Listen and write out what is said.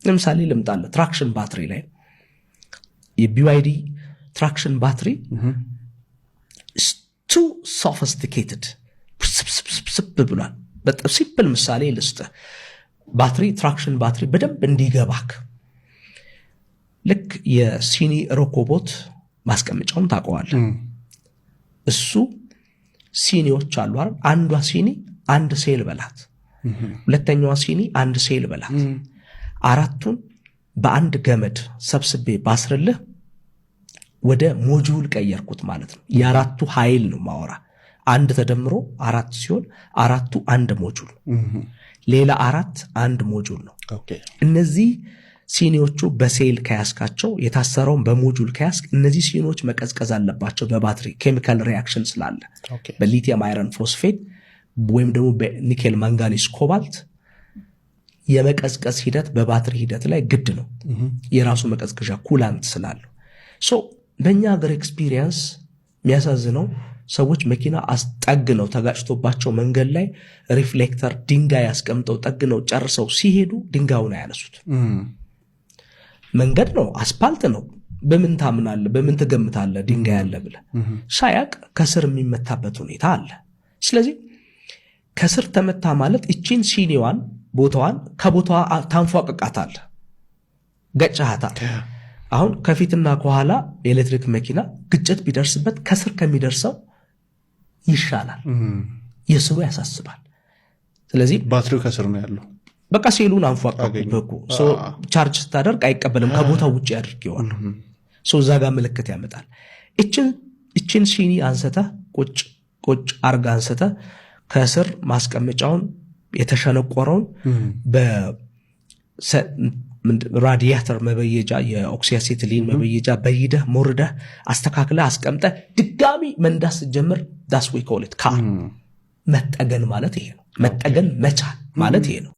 ለምሳሌ ልምጣለ ትራክሽን ባትሪ ላይ የቢዋይዲ ትራክሽን ባትሪ too sophisticated ስብ ብሏል። በጣም ሲምፕል ምሳሌ ልስጥ። ባትሪ ትራክሽን ባትሪ በደንብ እንዲገባክ ልክ የሲኒ ሮኮቦት ማስቀመጫውን ታውቀዋለህ። እሱ ሲኒዎች አሉ አይደል? አንዷ ሲኒ አንድ ሴል በላት፣ ሁለተኛዋ ሲኒ አንድ ሴል በላት። አራቱን በአንድ ገመድ ሰብስቤ ባስርልህ ወደ ሞጁል ቀየርኩት ማለት ነው። የአራቱ ኃይል ነው ማወራ። አንድ ተደምሮ አራት ሲሆን አራቱ አንድ ሞጁል፣ ሌላ አራት አንድ ሞጁል ነው። እነዚህ ሲኒዎቹ በሴል ከያስካቸው የታሰረውን በሞጁል ከያስክ እነዚህ ሲኒዎች መቀዝቀዝ አለባቸው። በባትሪ ኬሚካል ሪያክሽን ስላለ በሊቲየም አይረን ፎስፌት ወይም ደግሞ በኒኬል ማንጋኒስ ኮባልት የመቀዝቀዝ ሂደት በባትሪ ሂደት ላይ ግድ ነው። የራሱ መቀዝቀዣ ኩላንት ስላለው በእኛ ሀገር ኤክስፒሪየንስ የሚያሳዝነው ሰዎች መኪና አስጠግነው ተጋጭቶባቸው መንገድ ላይ ሪፍሌክተር ድንጋይ ያስቀምጠው ጠግነው ጨርሰው ሲሄዱ ድንጋዩን አያነሱት። መንገድ ነው፣ አስፓልት ነው። በምን ታምናለህ? በምን ትገምታለህ? ድንጋይ አለ ብለህ ሳያቅ ከስር የሚመታበት ሁኔታ አለ። ስለዚህ ከስር ተመታ ማለት እቺን ሲኒዋን ቦታዋን ከቦታዋ ታንፏቅቃታል፣ ገጫሃታል። አሁን ከፊትና ከኋላ የኤሌክትሪክ መኪና ግጭት ቢደርስበት ከስር ከሚደርሰው ይሻላል፣ የስሩ ያሳስባል። ስለዚህ ባትሪው ከስር ነው ያለው። በቃ ሴሉን አንፏቅቁ ቻርጅ ስታደርግ አይቀበልም፣ ከቦታው ውጭ ያድርገዋል። እዛ ጋር ምልክት ያመጣል። እችን ሲኒ አንስተህ ቁጭ አርጋ አንስተህ ከስር ማስቀመጫውን የተሸነቆረውን ራዲያተር መበየጃ የኦክሲያሴትሊን መበየጃ በይደህ ሞርደህ አስተካክለህ አስቀምጠህ ድጋሚ መንዳት ስትጀምር ዳስ ዊ ኮል ኢት ካር። መጠገን ማለት ይሄ ነው። መጠገን መቻል ማለት ይሄ ነው።